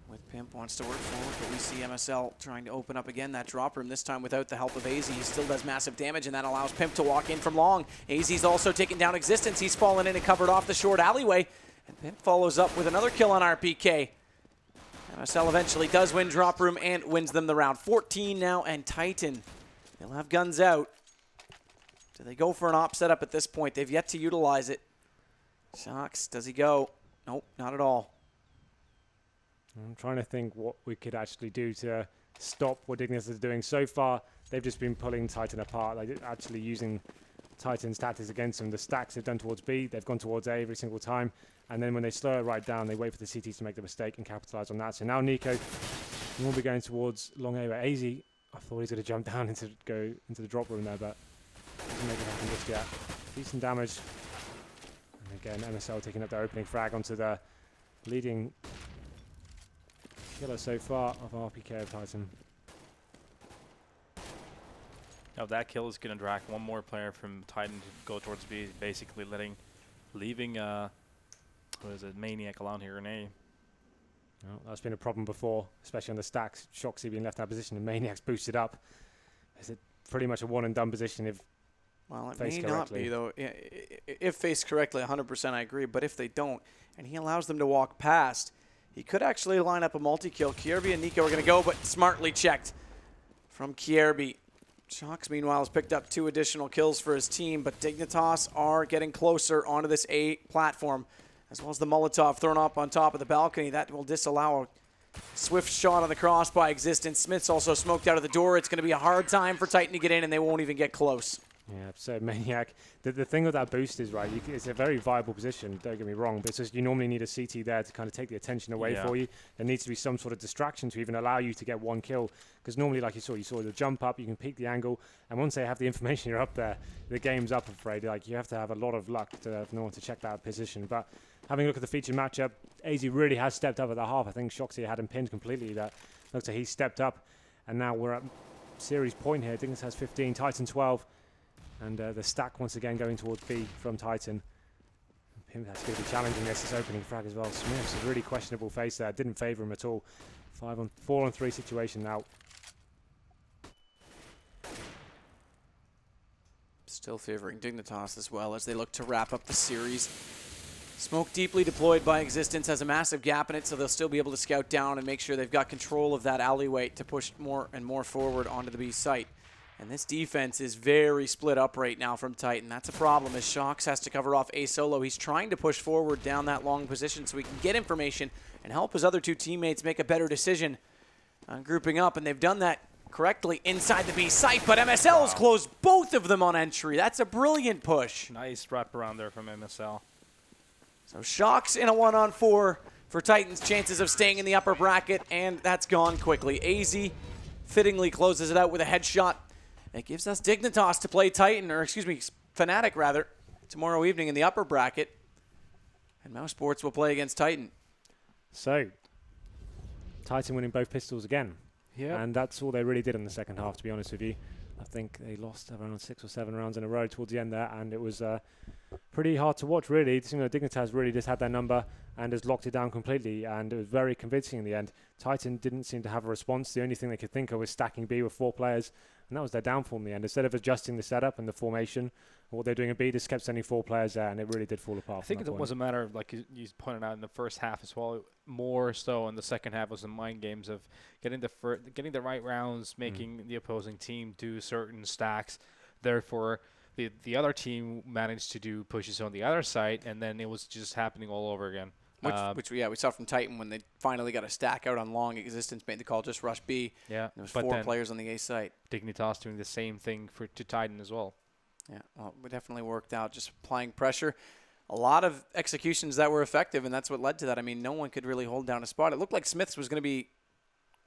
with Pimp wants to work forward, but we see MSL trying to open up again that drop room, this time without the help of AZ. He still does massive damage, and that allows Pimp to walk in from long. AZ's also taken down Existence. He's fallen in and covered off the short alleyway, and Pimp follows up with another kill on RPK. MSL eventually does win drop room and wins them the round. 14 now, and Titan, they'll have guns out. Do they go for an op setup at this point? They've yet to utilize it. Shox, does he go? Nope, not at all. I'm trying to think what we could actually do to stop what Dignitas is doing. So far, they've just been pulling Titan apart, like actually using Titan's tactics against them. The stacks they've done towards B, they've gone towards A every single time. And then when they slow it right down, they wait for the CTs to make the mistake and capitalize on that. So now Nico will be going towards long A, but AZ, I thought he's going to jump down go into the drop room there, but doesn't make it happen just yet. Decent damage. And again, MSL taking up their opening frag onto the leading killer so far of RPK of Titan. Now that kill is going to drag one more player from Titan to go towards B, basically leaving what is it, Maniac alone here in A. Well, that's been a problem before, especially on the stacks. Shoxy being left out of position and Maniac's boosted up. Is it pretty much a one and done position if well, it faced may correctly? Not be, though. If faced correctly, 100% I agree. But if they don't, and he allows them to walk past, he could actually line up a multi-kill. Kierby and Nico are going to go, but smartly checked from Kierby. Shox, meanwhile, has picked up 2 additional kills for his team, but Dignitas are getting closer onto this A platform, as well as the Molotov thrown up on top of the balcony. That will disallow a swift shot on the cross by Existence. Smith's also smoked out of the door. It's going to be a hard time for Titan to get in, and they won't even get close. Yeah, so Maniac. The thing with that boost is, right, it's a very viable position, don't get me wrong, but it's just you normally need a CT there to kind of take the attention away for you. There needs to be some sort of distraction to even allow you to get one kill, because normally, like you saw the jump up, you can peek the angle, and once they have the information you're up there, the game's up, I'm afraid. Like, you have to have a lot of luck to have no one to check that position. But having a look at the featured matchup, AZ really has stepped up at the half. I think Shoxy had him pinned completely. That looks like he stepped up, and now we're at series point here. Dignitas has 15, Titan 12. And the stack once again going towards B from Titan. That's going to be challenging this opening frag as well. Smith's a really questionable face there. Didn't favour him at all. 4-on-3 situation now. Still favouring Dignitas as well as they look to wrap up the series. Smoke deeply deployed by Existence has a massive gap in it, so they'll still be able to scout down and make sure they've got control of that alleyway to push more and more forward onto the B site. And this defense is very split up right now from Titan. That's a problem as Shox has to cover off A solo. He's trying to push forward down that long position so he can get information and help his other two teammates make a better decision on grouping up. And they've done that correctly inside the B site, but MSL's closed both of them on entry. That's a brilliant push. Nice wrap around there from MSL. So Shox in a 1-on-4 for Titan's chances of staying in the upper bracket, and that's gone quickly. AZ fittingly closes it out with a headshot. It gives us Dignitas to play Titan, or excuse me, Fnatic rather, tomorrow evening in the upper bracket. And Mouse Sports will play against Titan. So, Titan winning both pistols again. Yeah. And that's all they really did in the second half, to be honest with you. I think they lost around 6 or 7 rounds in a row towards the end there, and it was pretty hard to watch, really. Dignitas really just had their number and has locked it down completely, and it was very convincing in the end. Titan didn't seem to have a response. The only thing they could think of was stacking B with 4 players, and that was their downfall in the end. Instead of adjusting the setup and the formation, what they're doing in B just kept sending 4 players there, and it really did fall apart. I think it was a matter of, like you pointed out in the first half as well, more so in the second half was the mind games of getting the right rounds, making the opposing team do certain stacks. Therefore, the other team managed to do pushes on the other side, and then it was just happening all over again. Which we saw from Titan when they finally got a stack out on long. Existence made the call, just rush B. Yeah, there was 4 players on the A site. Dignitas doing the same thing to Titan as well. Yeah, well, it definitely worked out, just applying pressure. A lot of executions that were effective, and that's what led to that. I mean, no one could really hold down a spot. It looked like Smiths was going to be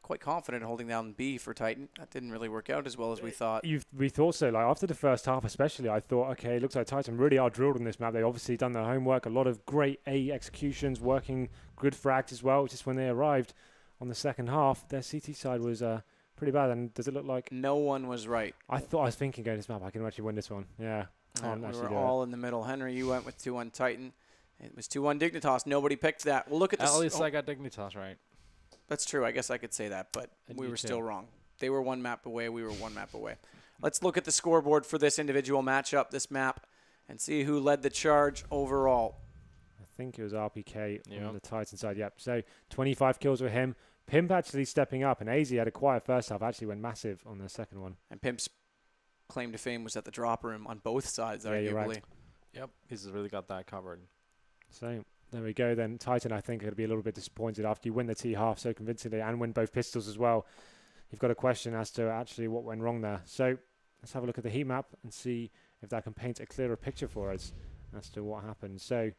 quite confident holding down B for Titan. That didn't really work out as well as we thought. We thought so. Like, after the first half especially, I thought, okay, it looks like Titan really are drilled on this map. They've obviously done their homework. A lot of great A executions, working good frags as well. Just when they arrived on the second half, their CT side was pretty bad. And does it look like... No one was right. I was thinking going this map, I can actually win this one. Yeah. We were all in the middle. Henry, you went with 2-1 Titan. It was 2-1 Dignitas. Nobody picked that. Well, look at this. At least I got Dignitas right. That's true. I guess I could say that, but we were still wrong. They were 1 map away. We were 1 map away. Let's look at the scoreboard for this individual matchup, this map, and see who led the charge overall. I think it was RPK on the Titan side. Yep. So 25 kills with him. Pimp actually stepping up, and AZ had a quiet first half. Actually went massive on the second one. And Pimp's claim to fame was at the drop room on both sides, yeah, arguably. You're right. Yep, he's really got that covered. So there we go then. Titan, I think, are going to be a little bit disappointed after you win the T half so convincingly and win both pistols as well. You've got a question as to actually what went wrong there. So let's have a look at the heat map and see if that can paint a clearer picture for us as to what happened. So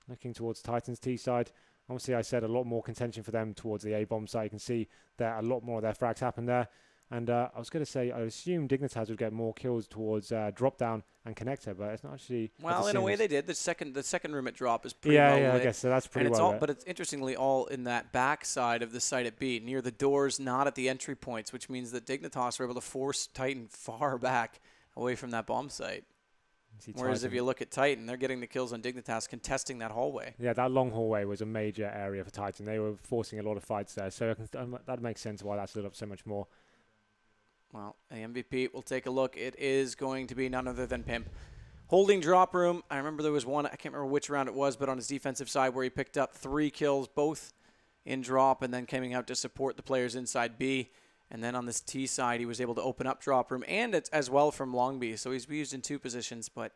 looking towards Titan's T side, obviously I said a lot more contention for them towards the A-bomb side. You can see that a lot more of their frags happened there. And I was going to say, I assume Dignitas would get more kills towards drop down and connector, but it's not actually. Well, in a way they did. The second room at drop is pretty well lit. I guess so. That's pretty well lit. But it's interestingly all in that back side of the site at B, near the doors, not at the entry points, which means that Dignitas are able to force Titan far back away from that bomb site. Whereas if you look at Titan, they're getting the kills on Dignitas, contesting that hallway. Yeah, that long hallway was a major area for Titan. They were forcing a lot of fights there, so that makes sense why that's lit up so much more. Well, the MVP, we'll take a look. It is going to be none other than Pimp. Holding drop room. I remember there was one, I can't remember which round it was, but on his defensive side where he picked up 3 kills, both in drop, and then coming out to support the players inside B. And then on this T side, he was able to open up drop room and it's as well from long B. So he's used in 2 positions, but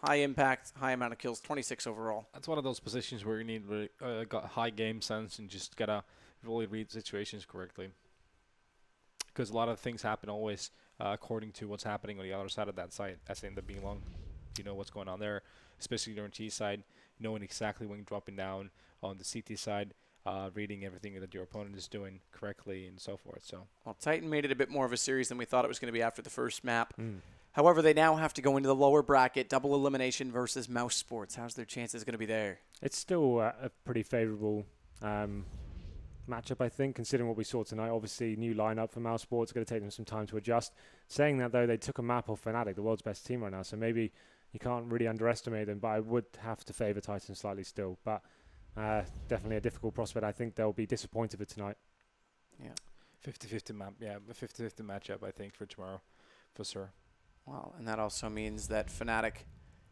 high impact, high amount of kills, 26 overall. That's one of those positions where you need really got high game sense and just gotta really read situations correctly. Because a lot of things happen always according to what's happening on the other side of that site, as in the B long. You know what's going on there, especially during T side, knowing exactly when you're dropping down on the CT side, reading everything that your opponent is doing correctly and so forth. So, well, Titan made it a bit more of a series than we thought it was going to be after the first map. However, they now have to go into the lower bracket, double elimination versus Mouse Sports. How's their chances going to be there? It's still a pretty favourable matchup, I think, considering what we saw tonight. Obviously, new lineup for Mouse Sports. It's going to take them some time to adjust. Saying that, though, they took a map off Fnatic, the world's best team right now, so maybe you can't really underestimate them, but I would have to favour Titan slightly still. But definitely a difficult prospect. I think they'll be disappointed with tonight. Yeah. 50-50 map. Yeah, a 50-50 matchup, I think, for tomorrow, for sure. Well, and that also means that Fnatic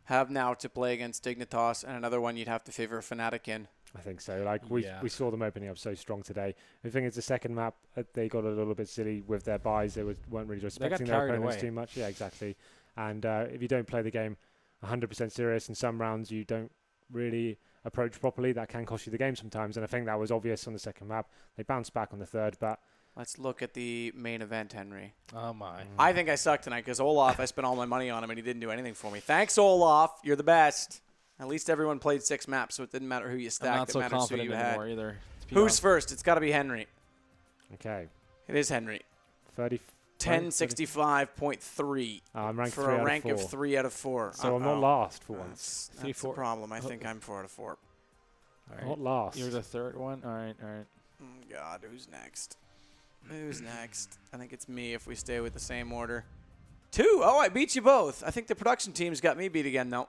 have now to play against Dignitas, and another one you'd have to favor Fnatic in. I think so. Like we saw them opening up so strong today. I think it's the second map they got a little bit silly with their buys. They weren't really respecting their opponents too much. Yeah, exactly. And if you don't play the game 100% serious, in some rounds you don't really approach properly, that can cost you the game sometimes. And I think that was obvious on the second map. They bounced back on the third, but let's look at the main event, Henry. Oh, my. I think I suck tonight because Olaf, I spent all my money on him, and he didn't do anything for me. Thanks, Olaf. You're the best. At least everyone played 6 maps, so it didn't matter who you stacked. I'm not so matters confident who you anymore had. either. Who's first? It's got to be Henry. okay. It is Henry. 1065.3 I'm ranked for a rank of 3 out of 4. So I'm not last for once. That's a problem. I think I'm 4 out of 4. All right. Not last. You're the third one? All right, all right. Oh, God, who's next? Who's next? I think it's me if we stay with the same order. 2. Oh, I beat you both. I think the production team's got me beat again, though.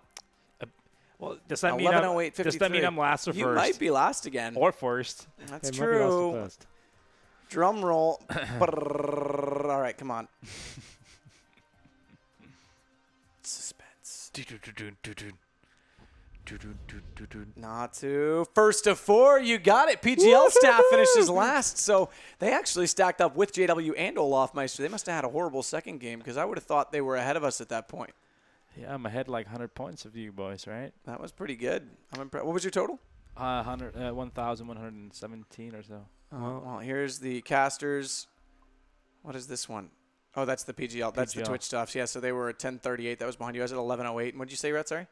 Well, does that mean I'm last or first? You might be last again. Or first. That's true. Drum roll. All right, come on. Suspense. Not to. First to 4, you got it. PGL staff finishes last, so they actually stacked up with JW and Olaf Meister. They must have had a horrible second game because I would have thought they were ahead of us at that point. Yeah, I'm ahead like 100 points of you boys, right? That was pretty good. I'm impressed. What was your total? 1,117 or so. Well, here's the casters. What is this one? Oh, that's the PGL. That's the Twitch stuff. Yeah, so they were at 1038. That was behind you. I was at 1108. And what did you say, Rhett? Sorry?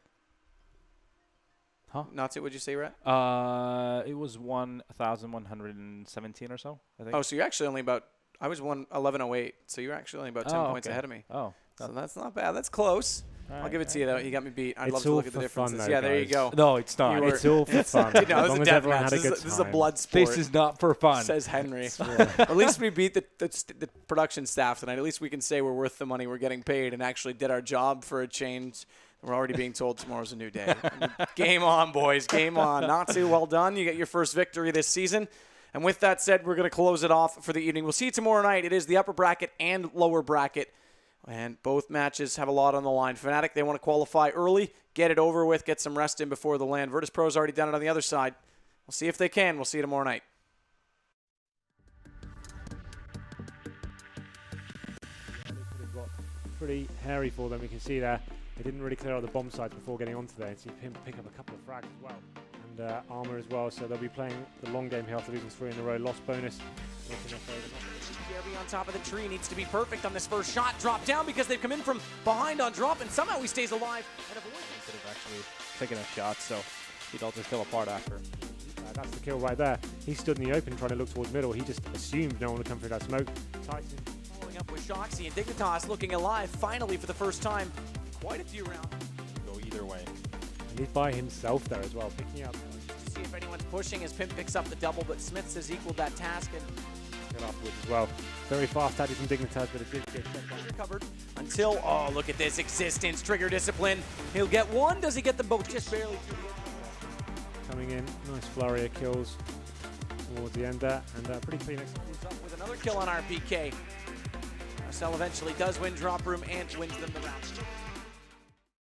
Huh? Nazi, what did you say, Rhett? It was 1,117 or so, I think. Oh, so you're actually only about – I was 1108. So you're actually only about 10 points ahead of me. Oh. So that's not bad. That's close. I'll give it to you, though. You got me beat. I'd love to look at the differences. Fun, though, yeah, there you go. No, it's not. It's all for fun. No, this is a death match. This is a blood sport. This is not for fun. Says Henry. At least we beat the production staff tonight. At least we can say we're worth the money we're getting paid and actually did our job for a change. We're already being told tomorrow's a new day. Game on, boys. Game on. Natsu, well done. You get your first victory this season. And with that said, we're going to close it off for the evening. We'll see you tomorrow night. It is the upper bracket and lower bracket. And both matches have a lot on the line. Fnatic, they want to qualify early, get it over with, get some rest in before the LAN. Virtus Pro's already done it on the other side. We'll see if they can. We'll see you tomorrow night. Pretty hairy for them. You can see there, they didn't really clear out the bomb sites before getting onto there. And see him pick up a couple of frags as well. And armor as well. So they'll be playing the long game here after losing 3 in a row. Lost bonus. Jeremy on top of the tree needs to be perfect on this first shot. Drop down because they've come in from behind on drop, and somehow he stays alive. And Instead of actually taking a shot, so he'd all just fell apart after. That's the kill right there. He stood in the open trying to look towards middle. He just assumed no one would come through that smoke. Tyson following up with Shoxy and Dignitas looking alive finally for the first time. Quite a few rounds. Go either way. And he's by himself there as well, picking up. To see if anyone's pushing as Pimp picks up the double, but Smith has equaled that task and afterwards as well. Very fast at it from Dignitas, but it did get recovered until, oh, look at this existence, trigger discipline. He'll get one. Does he get them both? Just barely through the end. Coming in, nice flurry of kills towards the end there, and pretty clean execution. Up with another kill on RPK. Marcel eventually does win drop room and wins them the round.